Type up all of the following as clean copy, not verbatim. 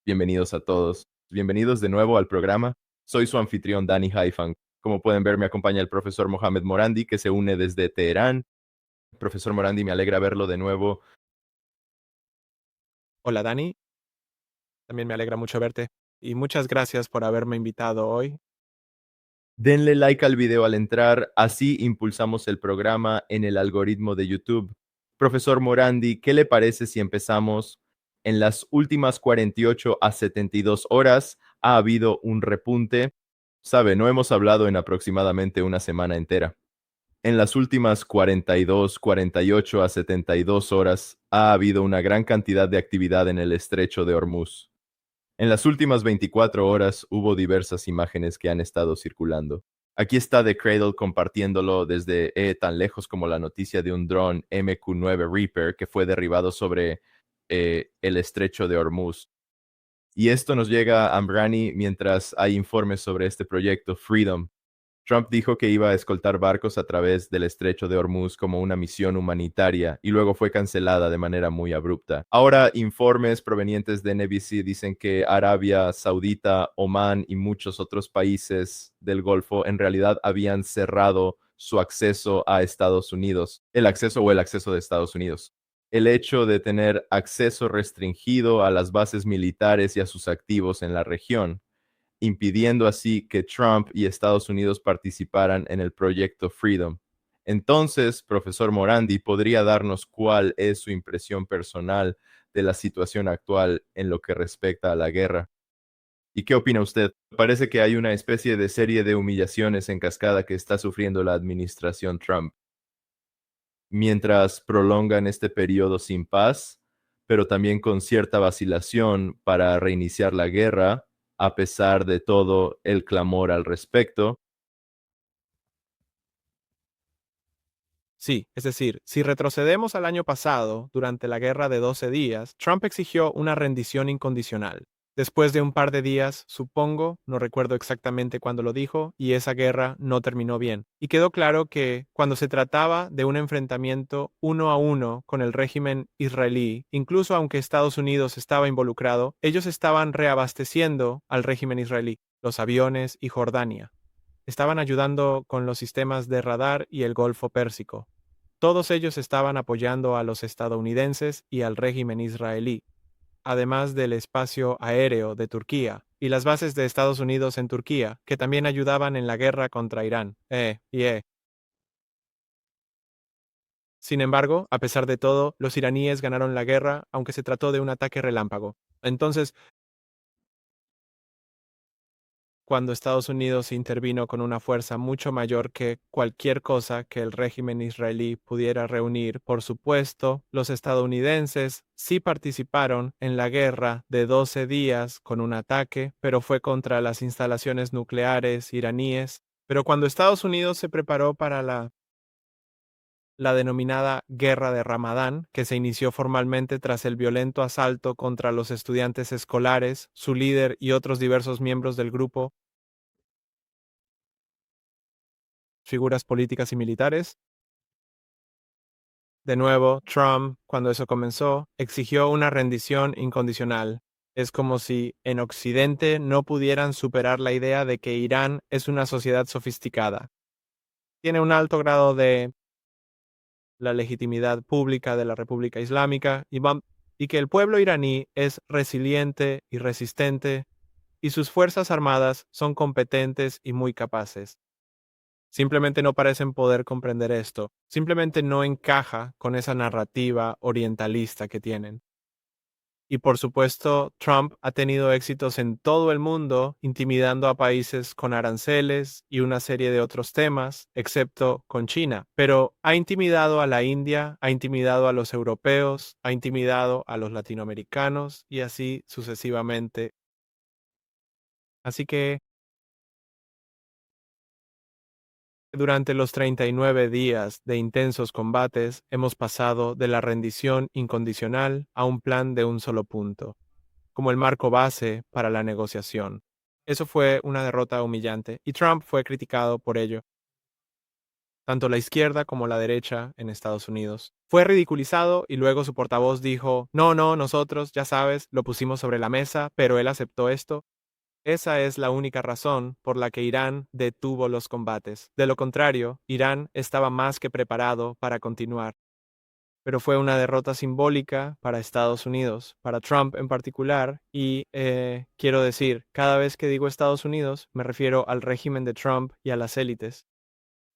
Bienvenidos a todos. Bienvenidos de nuevo al programa. Soy su anfitrión Dani Haifan. Como pueden ver, me acompaña el profesor Mohamed Morandi, que se une desde Teherán. Profesor Morandi, me alegra verlo de nuevo. Hola Dani, también me alegra mucho verte y muchas gracias por haberme invitado hoy. Denle like al video al entrar, así impulsamos el programa en el algoritmo de YouTube. Profesor Morandi, ¿qué le parece si empezamos? En las últimas 48 a 72 horas ha habido un repunte. Sabe, no hemos hablado en aproximadamente una semana entera. En las últimas 42, 48 a 72 horas ha habido una gran cantidad de actividad en el estrecho de Hormuz. En las últimas 24 horas hubo diversas imágenes que han estado circulando. Aquí está The Cradle compartiéndolo desde tan lejos como la noticia de un dron MQ-9 Reaper que fue derribado sobre el estrecho de Hormuz. Y esto nos llega a Ambrani mientras hay informes sobre este proyecto Freedom. Trump dijo que iba a escoltar barcos a través del estrecho de Hormuz como una misión humanitaria y luego fue cancelada de manera muy abrupta. Ahora, informes provenientes de NBC dicen que Arabia Saudita, Omán y muchos otros países del Golfo en realidad habían cerrado su acceso a Estados Unidos, el acceso de Estados Unidos. El hecho de tener acceso restringido a las bases militares y a sus activos en la región impidiendo así que Trump y Estados Unidos participaran en el proyecto Freedom. Entonces, profesor Morandi, ¿podría darnos cuál es su impresión personal de la situación actual en lo que respecta a la guerra? ¿Y qué opina usted? Parece que hay una especie de serie de humillaciones en cascada que está sufriendo la administración Trump mientras prolongan este periodo sin paz, pero también con cierta vacilación para reiniciar la guerra, a pesar de todo el clamor al respecto. Sí, es decir, si retrocedemos al año pasado, durante la guerra de 12 días, Trump exigió una rendición incondicional. Después de un par de días, supongo, no recuerdo exactamente cuándo lo dijo, y esa guerra no terminó bien. Y quedó claro que, cuando se trataba de un enfrentamiento uno a uno con el régimen israelí, incluso aunque Estados Unidos estaba involucrado, ellos estaban reabasteciendo al régimen israelí, los aviones y Jordania. Estaban ayudando con los sistemas de radar y el Golfo Pérsico. Todos ellos estaban apoyando a los estadounidenses y al régimen israelí, además del espacio aéreo de Turquía y las bases de Estados Unidos en Turquía, que también ayudaban en la guerra contra Irán. Sin embargo, a pesar de todo, los iraníes ganaron la guerra, aunque se trató de un ataque relámpago. Entonces, cuando Estados Unidos intervino con una fuerza mucho mayor que cualquier cosa que el régimen israelí pudiera reunir. Por supuesto, los estadounidenses sí participaron en la guerra de 12 días con un ataque, pero fue contra las instalaciones nucleares iraníes. Pero cuando Estados Unidos se preparó para la denominada Guerra de Ramadán, que se inició formalmente tras el violento asalto contra los estudiantes escolares, su líder y otros diversos miembros del grupo, figuras políticas y militares. De nuevo, Trump, cuando eso comenzó, exigió una rendición incondicional. Es como si en Occidente no pudieran superar la idea de que Irán es una sociedad sofisticada. Tiene un alto grado de la legitimidad pública de la República Islámica y que el pueblo iraní es resiliente y resistente y sus fuerzas armadas son competentes y muy capaces. Simplemente no parecen poder comprender esto. Simplemente no encaja con esa narrativa orientalista que tienen. Y por supuesto, Trump ha tenido éxitos en todo el mundo, intimidando a países con aranceles y una serie de otros temas, excepto con China. Pero ha intimidado a la India, ha intimidado a los europeos, ha intimidado a los latinoamericanos y así sucesivamente. Así que durante los 39 días de intensos combates, hemos pasado de la rendición incondicional a un plan de un solo punto, como el marco base para la negociación. Eso fue una derrota humillante y Trump fue criticado por ello. tanto la izquierda como la derecha en Estados Unidos. Fue ridiculizado y luego su portavoz dijo, no, no, nosotros, ya sabes, lo pusimos sobre la mesa, pero él aceptó esto. Esa es la única razón por la que Irán detuvo los combates. De lo contrario, Irán estaba más que preparado para continuar. Pero fue una derrota simbólica para Estados Unidos, para Trump en particular, y quiero decir, cada vez que digo Estados Unidos, me refiero al régimen de Trump y a las élites.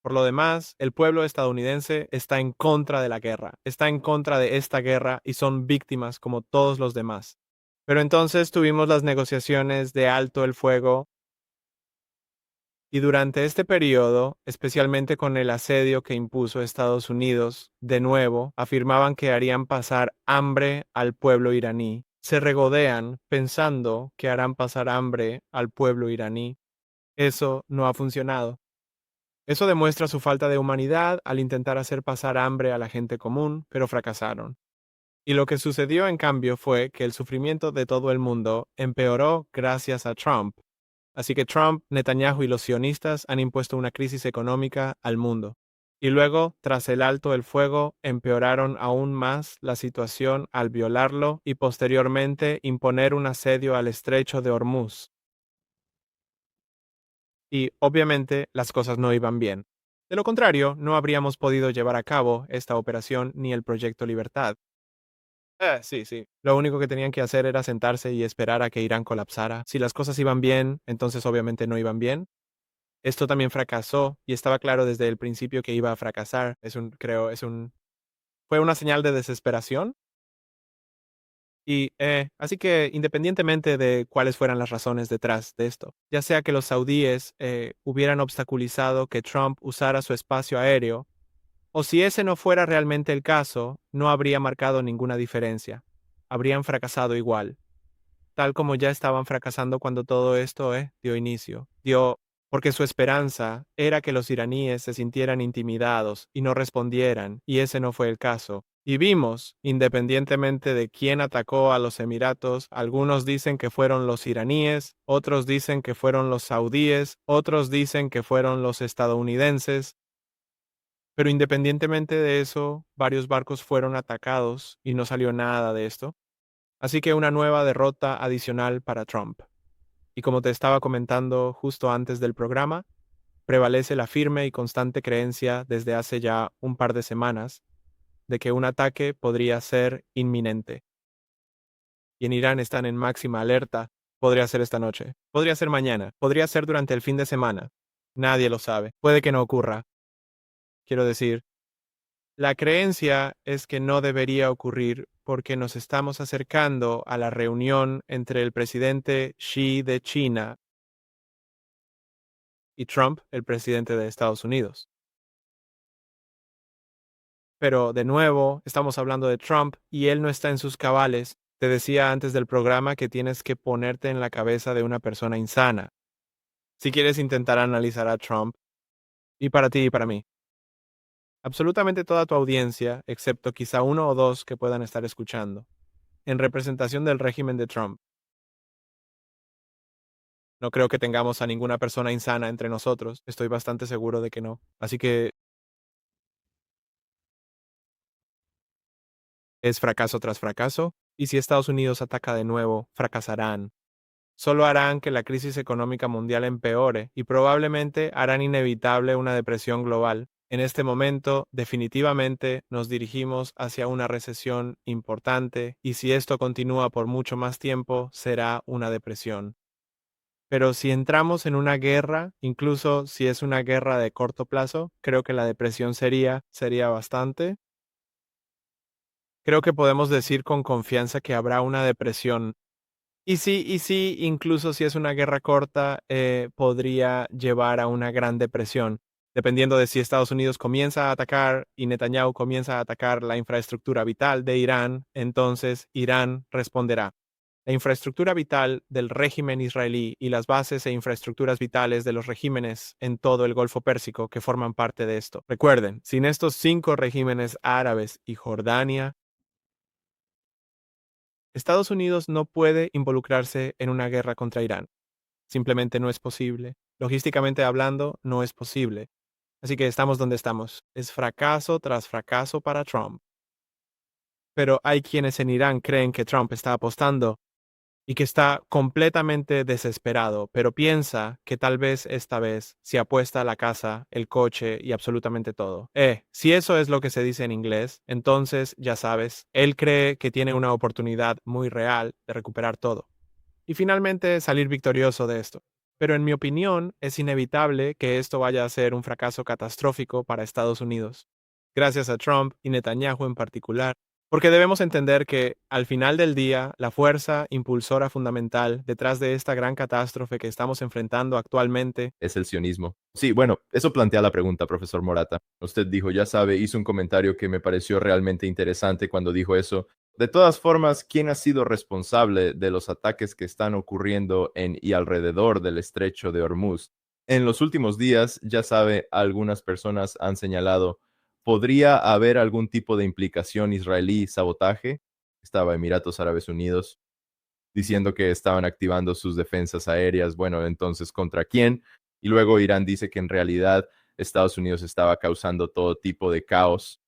Por lo demás, el pueblo estadounidense está en contra de la guerra, está en contra de esta guerra y son víctimas como todos los demás. Pero entonces tuvimos las negociaciones de alto el fuego y durante este periodo, especialmente con el asedio que impuso Estados Unidos, de nuevo, afirmaban que harían pasar hambre al pueblo iraní. Se regodean pensando que harán pasar hambre al pueblo iraní. Eso no ha funcionado. Eso demuestra su falta de humanidad al intentar hacer pasar hambre a la gente común, pero fracasaron. Y lo que sucedió en cambio fue que el sufrimiento de todo el mundo empeoró gracias a Trump. Así que Trump, Netanyahu y los sionistas han impuesto una crisis económica al mundo. Y luego, tras el alto el fuego, empeoraron aún más la situación al violarlo y posteriormente imponer un asedio al estrecho de Hormuz. Y obviamente las cosas no iban bien. De lo contrario, no habríamos podido llevar a cabo esta operación ni el Proyecto Libertad. Sí, sí. Lo único que tenían que hacer era sentarse y esperar a que Irán colapsara. Si las cosas iban bien, entonces obviamente no iban bien. Esto también fracasó y estaba claro desde el principio que iba a fracasar. Fue una señal de desesperación. Y así que independientemente de cuáles fueran las razones detrás de esto, ya sea que los saudíes hubieran obstaculizado que Trump usara su espacio aéreo, o si ese no fuera realmente el caso, no habría marcado ninguna diferencia. Habrían fracasado igual, tal como ya estaban fracasando cuando todo esto dio inicio. Porque su esperanza era que los iraníes se sintieran intimidados y no respondieran, y ese no fue el caso. Y vimos, independientemente de quién atacó a los Emiratos, algunos dicen que fueron los iraníes, otros dicen que fueron los saudíes, otros dicen que fueron los estadounidenses, pero independientemente de eso, varios barcos fueron atacados y no salió nada de esto. Así que una nueva derrota adicional para Trump. Y como te estaba comentando justo antes del programa, prevalece la firme y constante creencia desde hace ya un par de semanas de que un ataque podría ser inminente. Y en Irán están en máxima alerta. Podría ser esta noche, podría ser mañana, podría ser durante el fin de semana. Nadie lo sabe. Puede que no ocurra. Quiero decir, la creencia es que no debería ocurrir porque nos estamos acercando a la reunión entre el presidente Xi de China y Trump, el presidente de Estados Unidos. Pero de nuevo, estamos hablando de Trump y él no está en sus cabales. Te decía antes del programa que tienes que ponerte en la cabeza de una persona insana si quieres intentar analizar a Trump, y para ti y para mí. Absolutamente toda tu audiencia, excepto quizá uno o dos que puedan estar escuchando, en representación del régimen de Trump. No creo que tengamos a ninguna persona insana entre nosotros, estoy bastante seguro de que no. Así que es fracaso tras fracaso, y si Estados Unidos ataca de nuevo, fracasarán. Solo harán que la crisis económica mundial empeore y probablemente harán inevitable una depresión global. En este momento, definitivamente, nos dirigimos hacia una recesión importante y si esto continúa por mucho más tiempo, será una depresión. Pero si entramos en una guerra, incluso si es una guerra de corto plazo, creo que la depresión sería bastante. Creo que podemos decir con confianza que habrá una depresión. Y sí, incluso si es una guerra corta, podría llevar a una gran depresión, dependiendo de si Estados Unidos comienza a atacar y Netanyahu comienza a atacar la infraestructura vital de Irán, entonces Irán responderá. La infraestructura vital del régimen israelí y las bases e infraestructuras vitales de los regímenes en todo el Golfo Pérsico que forman parte de esto. Recuerden, sin estos 5 regímenes árabes y Jordania, Estados Unidos no puede involucrarse en una guerra contra Irán. Simplemente no es posible. Logísticamente hablando, no es posible. Así que estamos donde estamos. Es fracaso tras fracaso para Trump. Pero hay quienes en Irán creen que Trump está apostando y que está completamente desesperado, pero piensa que tal vez esta vez se apuesta a la casa, el coche y absolutamente todo. Si eso es lo que se dice en inglés, entonces ya sabes, él cree que tiene una oportunidad muy real de recuperar todo y finalmente salir victorioso de esto. Pero en mi opinión, es inevitable que esto vaya a ser un fracaso catastrófico para Estados Unidos, gracias a Trump y Netanyahu en particular, porque debemos entender que, al final del día, la fuerza impulsora fundamental detrás de esta gran catástrofe que estamos enfrentando actualmente Es el sionismo. Sí, bueno, eso plantea la pregunta, profesor Morata. Usted dijo, ya sabe, hizo un comentario que me pareció realmente interesante cuando dijo eso. De todas formas, ¿quién ha sido responsable de los ataques que están ocurriendo en y alrededor del estrecho de Hormuz? En los últimos días, ya sabe, algunas personas han señalado, ¿podría haber algún tipo de implicación israelí sabotaje? Estaba Emiratos Árabes Unidos diciendo que estaban activando sus defensas aéreas. Bueno, entonces, ¿contra quién? Y luego Irán dice que en realidad Estados Unidos estaba causando todo tipo de caos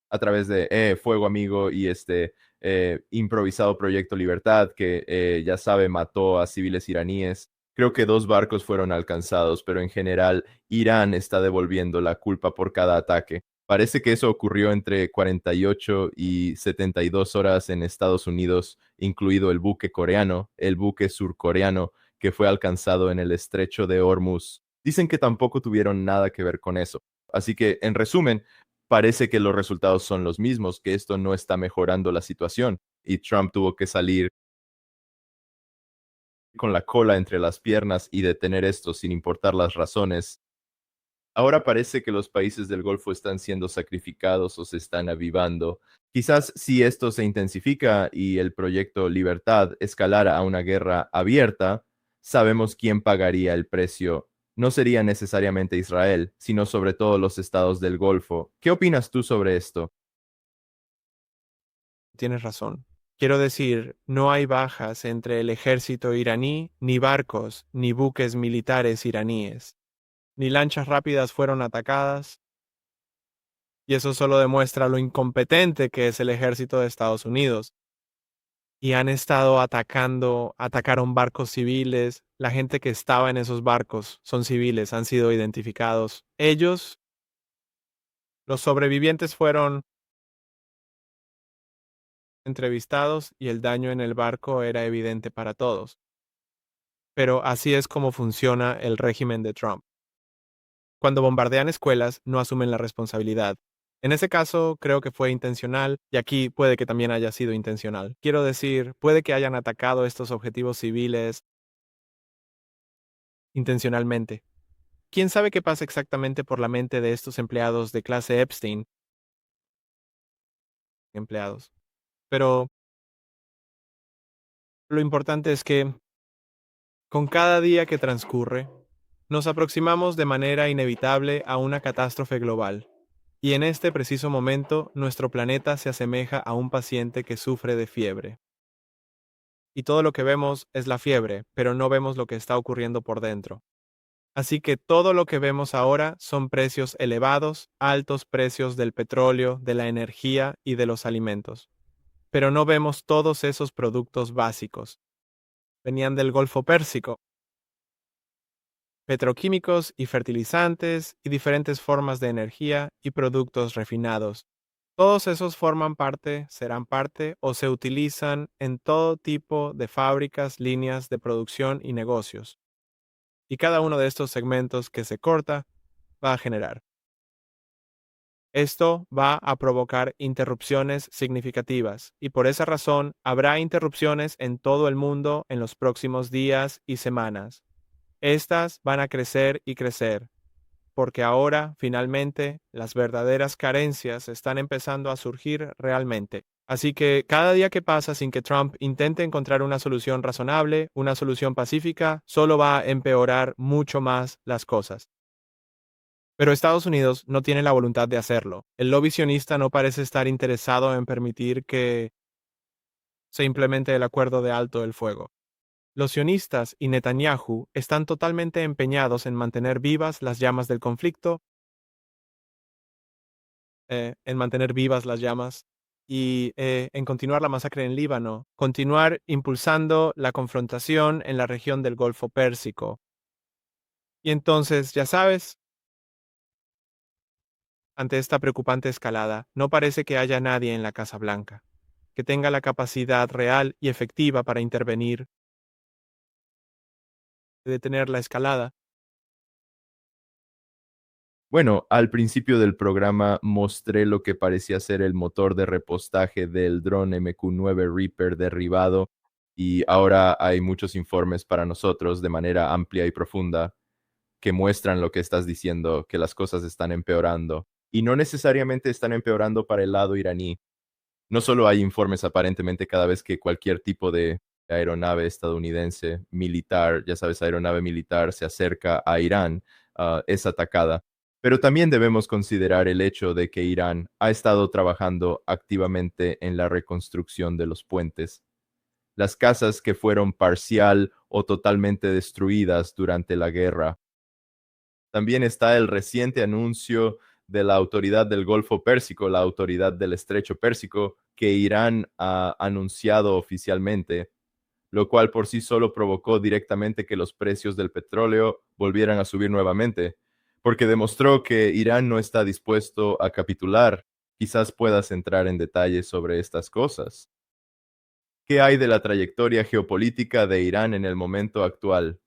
a través de Fuego Amigo y este improvisado Proyecto Libertad que ya sabe mató a civiles iraníes. Creo que 2 barcos fueron alcanzados, pero en general Irán está devolviendo la culpa por cada ataque. Parece que eso ocurrió entre 48 y 72 horas en Estados Unidos, incluido el buque coreano, el buque surcoreano que fue alcanzado en el estrecho de Hormuz. Dicen que tampoco tuvieron nada que ver con eso. Así que, en resumen, parece que los resultados son los mismos, que esto no está mejorando la situación y Trump tuvo que salir con la cola entre las piernas y detener esto sin importar las razones. Ahora parece que los países del Golfo están siendo sacrificados o se están avivando. Quizás si esto se intensifica y el proyecto Libertad escalara a una guerra abierta, sabemos quién pagaría el precio. No sería necesariamente Israel, sino sobre todo los estados del Golfo. ¿Qué opinas tú sobre esto? tienes razón. Quiero decir, no hay bajas entre el ejército iraní, ni barcos, ni buques militares iraníes, ni lanchas rápidas fueron atacadas, y eso solo demuestra lo incompetente que es el ejército de Estados Unidos. Y han estado atacaron barcos civiles, la gente que estaba en esos barcos son civiles, han sido identificados. Ellos, los sobrevivientes fueron entrevistados y el daño en el barco era evidente para todos. Pero así es como funciona el régimen de Trump. Cuando bombardean escuelas, no asumen la responsabilidad. En ese caso, creo que fue intencional, y aquí puede que también haya sido intencional. Quiero decir, puede que hayan atacado estos objetivos civiles intencionalmente. ¿Quién sabe qué pasa exactamente por la mente de estos empleados de clase Epstein? Empleados. Pero lo importante es que, con cada día que transcurre, nos aproximamos de manera inevitable a una catástrofe global. Y en este preciso momento, nuestro planeta se asemeja a un paciente que sufre de fiebre. Y todo lo que vemos es la fiebre, pero no vemos lo que está ocurriendo por dentro. Así que todo lo que vemos ahora son precios elevados, altos precios del petróleo, de la energía y de los alimentos. Pero no vemos todos esos productos básicos. Venían del Golfo Pérsico, petroquímicos y fertilizantes y diferentes formas de energía y productos refinados. Todos esos forman parte, serán parte o se utilizan en todo tipo de fábricas, líneas de producción y negocios. Y cada uno de estos segmentos que se corta va a generar. Esto va a provocar interrupciones significativas y por esa razón habrá interrupciones en todo el mundo en los próximos días y semanas. Estas van a crecer y crecer, porque ahora, finalmente, las verdaderas carencias están empezando a surgir realmente. Así que cada día que pasa sin que Trump intente encontrar una solución razonable, una solución pacífica, solo va a empeorar mucho más las cosas. Pero Estados Unidos no tiene la voluntad de hacerlo. El lobby sionista no parece estar interesado en permitir que se implemente el acuerdo de alto el fuego. Los sionistas y Netanyahu están totalmente empeñados en mantener vivas las llamas del conflicto en mantener vivas las llamas y en continuar la masacre en Líbano, continuar impulsando la confrontación en la región del Golfo Pérsico. Y entonces, ya sabes, ante esta preocupante escalada, no parece que haya nadie en la Casa Blanca que tenga la capacidad real y efectiva para intervenir y detener la escalada. Bueno, al principio del programa mostré lo que parecía ser el motor de repostaje del dron MQ-9 Reaper derribado y ahora hay muchos informes para nosotros de manera amplia y profunda que muestran lo que estás diciendo, que las cosas están empeorando. Y no necesariamente están empeorando para el lado iraní. No solo hay informes aparentemente cada vez que cualquier tipo de aeronave estadounidense militar, ya sabes, aeronave militar se acerca a Irán, es atacada. Pero también debemos considerar el hecho de que Irán ha estado trabajando activamente en la reconstrucción de los puentes. Las casas que fueron parcial o totalmente destruidas durante la guerra. También está el reciente anuncio de la autoridad del Golfo Pérsico, la autoridad del Estrecho Pérsico, que Irán ha anunciado oficialmente, lo cual por sí solo provocó directamente que los precios del petróleo volvieran a subir nuevamente, porque demostró que Irán no está dispuesto a capitular. Quizás puedas entrar en detalles sobre estas cosas. ¿Qué hay de la trayectoria geopolítica de Irán en el momento actual?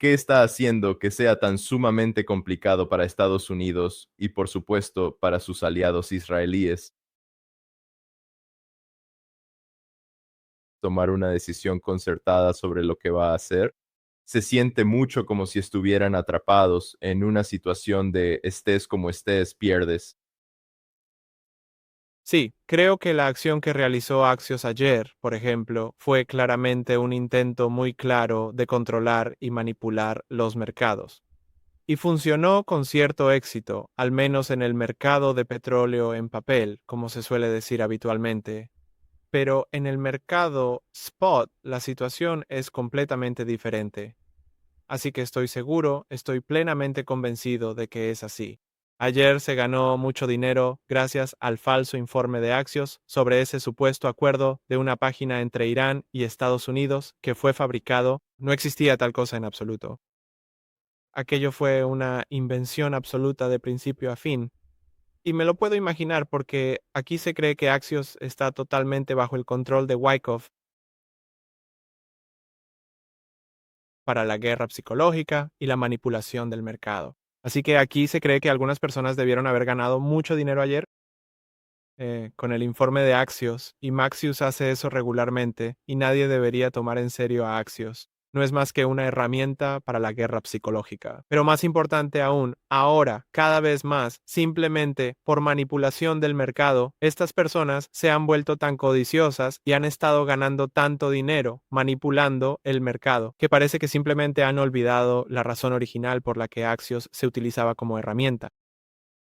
¿Qué está haciendo que sea tan sumamente complicado para Estados Unidos y, por supuesto, para sus aliados israelíes tomar una decisión concertada sobre lo que va a hacer? Se siente mucho como si estuvieran atrapados en una situación de estés como estés, pierdes. Sí, creo que la acción que realizó Axios ayer, por ejemplo, fue claramente un intento muy claro de controlar y manipular los mercados. Y funcionó con cierto éxito, al menos en el mercado de petróleo en papel, como se suele decir habitualmente. Pero en el mercado spot la situación es completamente diferente. Así que estoy seguro, estoy plenamente convencido de que es así. Ayer se ganó mucho dinero gracias al falso informe de Axios sobre ese supuesto acuerdo de una página entre Irán y Estados Unidos que fue fabricado. No existía tal cosa en absoluto. Aquello fue una invención absoluta de principio a fin. Y me lo puedo imaginar porque aquí se cree que Axios está totalmente bajo el control de Wyckoff para la guerra psicológica y la manipulación del mercado. Así que aquí se cree que algunas personas debieron haber ganado mucho dinero ayer con el informe de Axios, y Maxius hace eso regularmente, y nadie debería tomar en serio a Axios. No es más que una herramienta para la guerra psicológica. Pero más importante aún, ahora, cada vez más, simplemente por manipulación del mercado, estas personas se han vuelto tan codiciosas y han estado ganando tanto dinero manipulando el mercado, que parece que simplemente han olvidado la razón original por la que Axios se utilizaba como herramienta.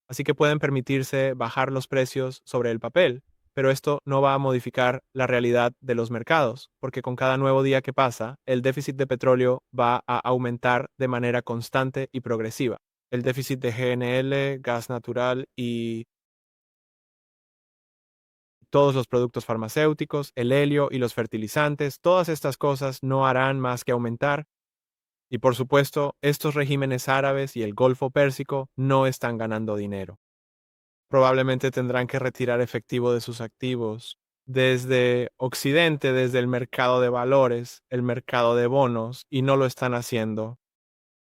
Así que pueden permitirse bajar los precios sobre el papel, pero esto no va a modificar la realidad de los mercados, porque con cada nuevo día que pasa, el déficit de petróleo va a aumentar de manera constante y progresiva. El déficit de GNL, gas natural y todos los productos farmacéuticos, el helio y los fertilizantes, todas estas cosas no harán más que aumentar. Y por supuesto, estos regímenes árabes y el Golfo Pérsico no están ganando dinero. Probablemente tendrán que retirar efectivo de sus activos. Desde Occidente, desde el mercado de valores, el mercado de bonos, y no lo están haciendo.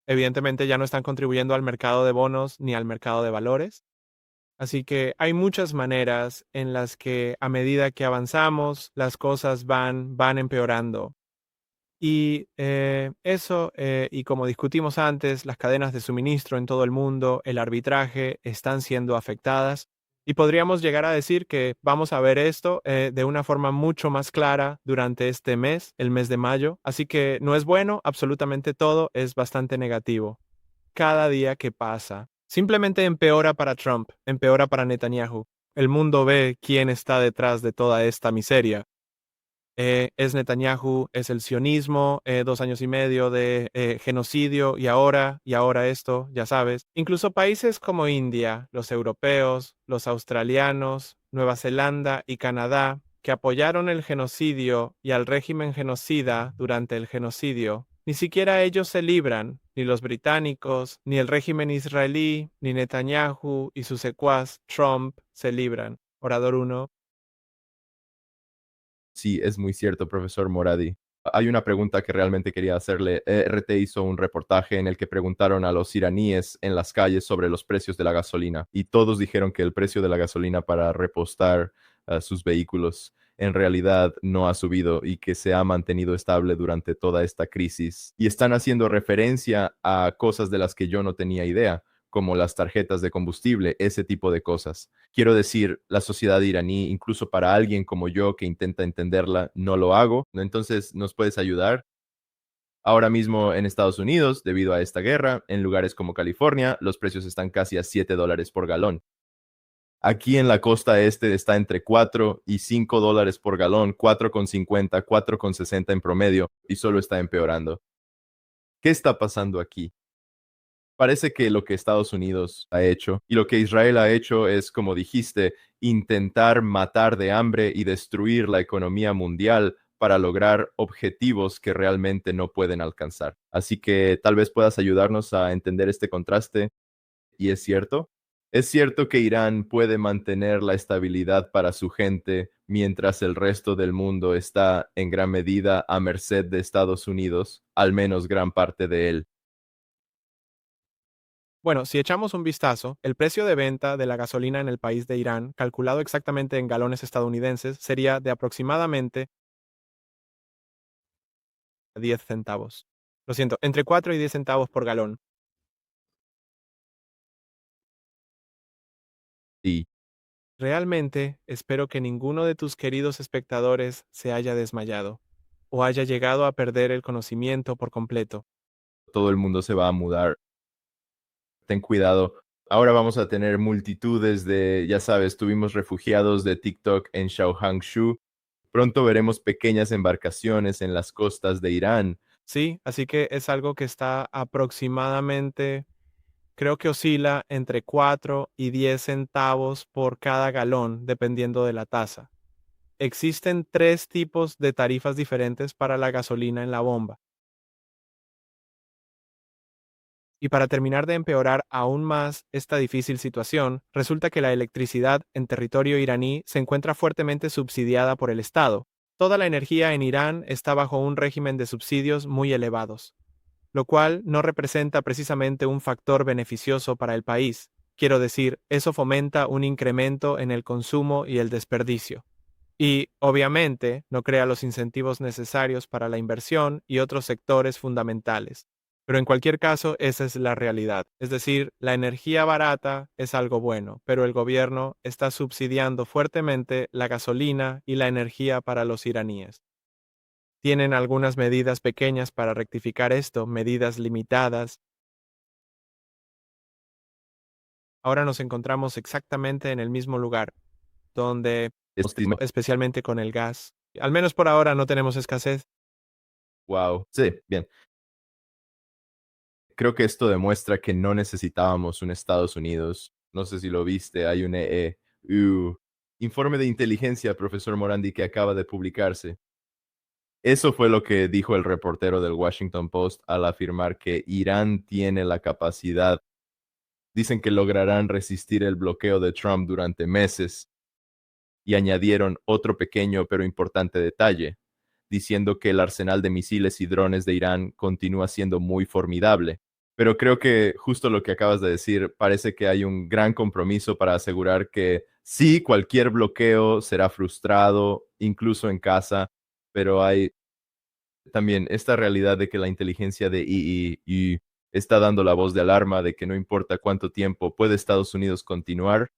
Evidentemente ya no están contribuyendo al mercado de bonos ni al mercado de valores. Así que hay muchas maneras en las que a medida que avanzamos, las cosas van empeorando. Y eso, y como discutimos antes, las cadenas de suministro en todo el mundo, el arbitraje, están siendo afectadas. Y podríamos llegar a decir que vamos a ver esto de una forma mucho más clara durante este mes, el mes de mayo. Así que no es bueno, absolutamente todo es bastante negativo. Cada día que pasa, simplemente empeora para Trump, empeora para Netanyahu. El mundo ve quién está detrás de toda esta miseria. Es Netanyahu, es el sionismo, 2 años y medio de genocidio y ahora esto, ya sabes. Incluso países como India, los europeos, los australianos, Nueva Zelanda y Canadá, que apoyaron el genocidio y al régimen genocida durante el genocidio, ni siquiera ellos se libran, ni los británicos, ni el régimen israelí, ni Netanyahu y su secuaz Trump se libran. Orador uno. Sí, es muy cierto, profesor Moradi. Hay una pregunta que realmente quería hacerle. RT hizo un reportaje en el que preguntaron a los iraníes en las calles sobre los precios de la gasolina y todos dijeron que el precio de la gasolina para repostar sus vehículos en realidad no ha subido y que se ha mantenido estable durante toda esta crisis. Y están haciendo referencia a cosas de las que yo no tenía idea, como las tarjetas de combustible, ese tipo de cosas. Quiero decir, la sociedad iraní, incluso para alguien como yo que intenta entenderla, no lo hago. Entonces, ¿nos puedes ayudar? Ahora mismo en Estados Unidos, debido a esta guerra, en lugares como California, los precios están casi a $7 por galón. Aquí en la costa este está entre $4 y $5 por galón, 4,50, 4,60 en promedio, y solo está empeorando. ¿Qué está pasando aquí? Parece que lo que Estados Unidos ha hecho y lo que Israel ha hecho es, como dijiste, intentar matar de hambre y destruir la economía mundial para lograr objetivos que realmente no pueden alcanzar. Así que tal vez puedas ayudarnos a entender este contraste. Y es cierto que Irán puede mantener la estabilidad para su gente mientras el resto del mundo está en gran medida a merced de Estados Unidos, al menos gran parte de él. Bueno, si echamos un vistazo, el precio de venta de la gasolina en el país de Irán, calculado exactamente en galones estadounidenses, sería de aproximadamente 10 centavos. Lo siento, entre 4 y 10 centavos por galón. Y Realmente espero que ninguno de tus queridos espectadores se haya desmayado o haya llegado a perder el conocimiento por completo. todo el mundo se va a mudar. Ten cuidado. Ahora vamos a tener multitudes de, ya sabes, tuvimos refugiados de TikTok en Xiaohangshu. Pronto veremos pequeñas embarcaciones en las costas de Irán. Sí, así que es algo que está aproximadamente, creo que oscila entre 4 y 10 centavos por cada galón, dependiendo de la tasa. Existen 3 tipos de tarifas diferentes para la gasolina en la bomba. Y para terminar de empeorar aún más esta difícil situación, resulta que la electricidad en territorio iraní se encuentra fuertemente subsidiada por el Estado. Toda la energía en Irán está bajo un régimen de subsidios muy elevados, lo cual no representa precisamente un factor beneficioso para el país. Quiero decir, eso fomenta un incremento en el consumo y el desperdicio. Y, obviamente, no crea los incentivos necesarios para la inversión y otros sectores fundamentales. Pero en cualquier caso, esa es la realidad. Es decir, la energía barata es algo bueno, pero el gobierno está subsidiando fuertemente la gasolina y la energía para los iraníes. Tienen algunas medidas pequeñas para rectificar esto, medidas limitadas. Ahora nos encontramos exactamente en el mismo lugar, donde, especialmente con el gas, al menos por ahora no tenemos escasez. Wow. Sí, bien. Creo que esto demuestra que no necesitábamos un Estados Unidos. No sé si lo viste, hay un informe de inteligencia, profesor Morandi, que acaba de publicarse. Eso fue lo que dijo el reportero del Washington Post al afirmar que Irán tiene la capacidad. Dicen que lograrán resistir el bloqueo de Trump durante meses y añadieron otro pequeño pero importante detalle, diciendo que el arsenal de misiles y drones de Irán continúa siendo muy formidable. Pero creo que justo lo que acabas de decir, parece que hay un gran compromiso para asegurar que sí, cualquier bloqueo será frustrado, incluso en casa, pero hay también esta realidad de que la inteligencia de y está dando la voz de alarma de que no importa cuánto tiempo puede Estados Unidos continuar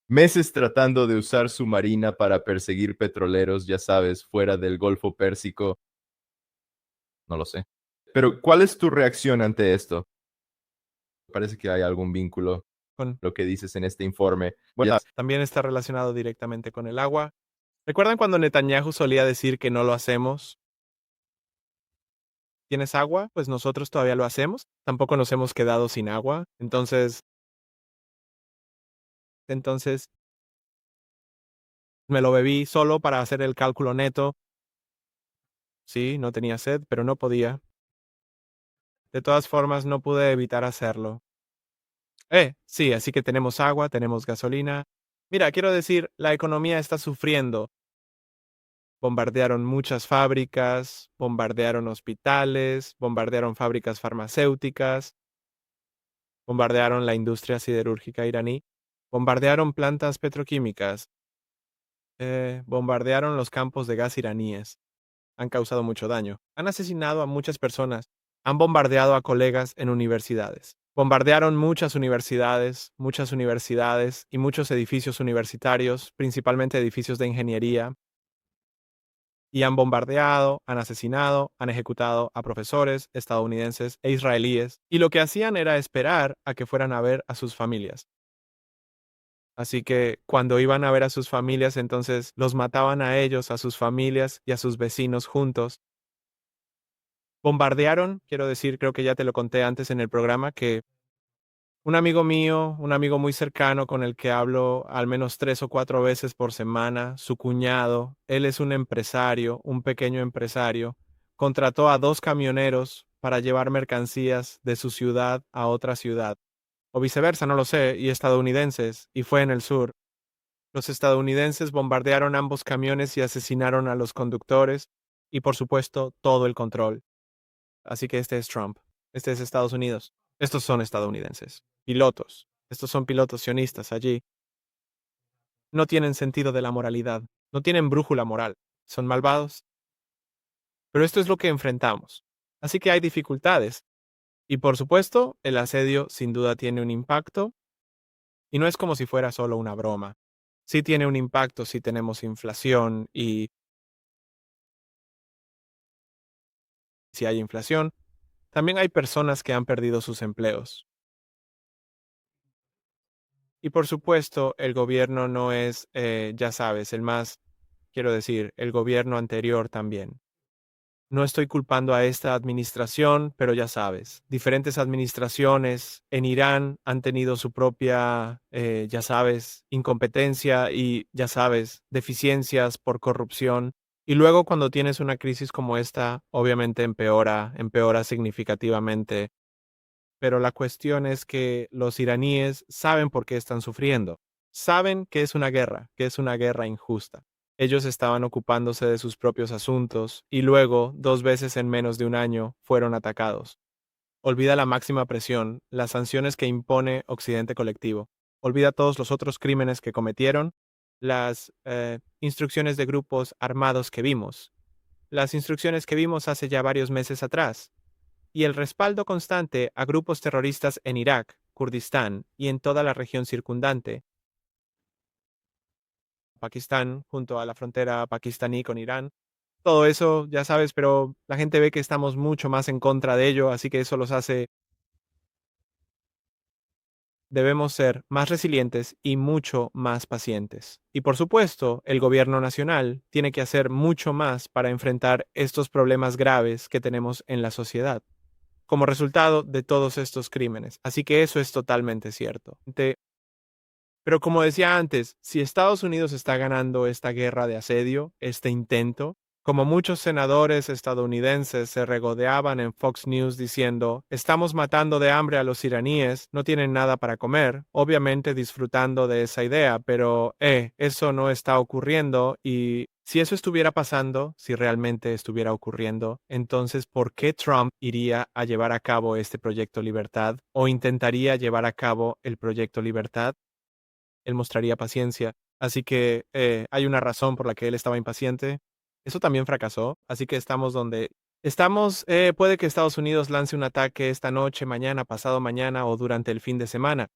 meses tratando de usar su marina para perseguir petroleros, ya sabes, fuera del Golfo Pérsico, no lo sé. Pero, ¿cuál es tu reacción ante esto? Parece que hay algún vínculo, Con lo que dices en este informe. Bueno, También está relacionado directamente con el agua. ¿Recuerdan cuando Netanyahu solía decir que no lo hacemos? ¿Tienes agua? Pues nosotros todavía lo hacemos. Tampoco nos hemos quedado sin agua. Entonces me lo bebí solo para hacer el cálculo neto. Sí, no tenía sed, pero no podía. De todas formas, no pude evitar hacerlo. Sí, así que tenemos agua, tenemos gasolina. Mira, quiero decir, la economía está sufriendo. Bombardearon muchas fábricas, bombardearon hospitales, bombardearon fábricas farmacéuticas, bombardearon la industria siderúrgica iraní, bombardearon plantas petroquímicas, bombardearon los campos de gas iraníes. Han causado mucho daño. Han asesinado a muchas personas. Han bombardeado a colegas en universidades. Bombardearon muchas universidades y muchos edificios universitarios, principalmente edificios de ingeniería, y han bombardeado, han asesinado, han ejecutado a profesores estadounidenses e israelíes, y lo que hacían era esperar a que fueran a ver a sus familias. Así que cuando iban a ver a sus familias, entonces los mataban a ellos, a sus familias y a sus vecinos juntos. Bombardearon, quiero decir, creo que ya te lo conté antes en el programa, que un amigo mío, un amigo muy cercano con el que hablo al menos 3 o 4 veces por semana, su cuñado, él es un empresario, un pequeño empresario, contrató a 2 camioneros para llevar mercancías de su ciudad a otra ciudad, o viceversa, no lo sé, y estadounidenses, y fue en el sur. Los estadounidenses bombardearon ambos camiones y asesinaron a los conductores, y por supuesto todo el control. Así que este es Trump. Este es Estados Unidos. Estos son estadounidenses. Pilotos. Estos son pilotos sionistas allí. No tienen sentido de la moralidad. No tienen brújula moral. Son malvados. Pero esto es lo que enfrentamos. Así que hay dificultades. Y por supuesto, el asedio sin duda tiene un impacto. Y no es como si fuera solo una broma. Sí tiene un impacto si tenemos inflación y si hay inflación. También hay personas que han perdido sus empleos. Y por supuesto, el gobierno no es, ya sabes, el más, quiero decir, el gobierno anterior también. No estoy culpando a esta administración, pero ya sabes, diferentes administraciones en Irán han tenido su propia, ya sabes, incompetencia y, ya sabes, deficiencias por corrupción. Y luego cuando tienes una crisis como esta, obviamente empeora significativamente, pero la cuestión es que los iraníes saben por qué están sufriendo. Saben que es una guerra injusta. Ellos estaban ocupándose de sus propios asuntos y luego, 2 veces en menos de un año, fueron atacados. Olvida la máxima presión, las sanciones que impone Occidente colectivo. Olvida todos los otros crímenes que cometieron, las instrucciones de grupos armados que vimos, las instrucciones que vimos hace ya varios meses atrás, y el respaldo constante a grupos terroristas en Irak, Kurdistán y en toda la región circundante, Pakistán, junto a la frontera pakistaní con Irán. Todo eso, ya sabes, pero la gente ve que estamos mucho más en contra de ello, así que eso los hace, debemos ser más resilientes y mucho más pacientes. Y por supuesto, el gobierno nacional tiene que hacer mucho más para enfrentar estos problemas graves que tenemos en la sociedad como resultado de todos estos crímenes. Así que eso es totalmente cierto. Pero como decía antes, si Estados Unidos está ganando esta guerra de asedio, este intento, como muchos senadores estadounidenses se regodeaban en Fox News diciendo, estamos matando de hambre a los iraníes, no tienen nada para comer, obviamente disfrutando de esa idea, pero eso no está ocurriendo y si eso estuviera pasando, si realmente estuviera ocurriendo, entonces ¿por qué Trump iría a llevar a cabo este proyecto Libertad o intentaría llevar a cabo el proyecto Libertad? Él mostraría paciencia. Así que hay una razón por la que él estaba impaciente. Eso también fracasó. Así que estamos donde estamos. Puede que Estados Unidos lance un ataque esta noche, mañana, pasado mañana o durante el fin de semana.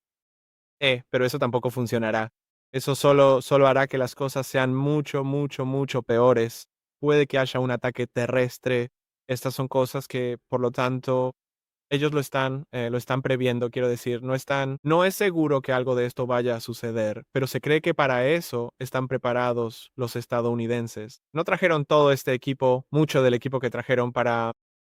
Pero eso tampoco funcionará. Eso solo hará que las cosas sean mucho, mucho, mucho peores. Puede que haya un ataque terrestre. Estas son cosas que, por lo tanto, Ellos lo están previendo, quiero decir, no es seguro que algo de esto vaya a suceder, pero se cree que para eso están preparados los estadounidenses. No trajeron todo este equipo, mucho del equipo que trajeron para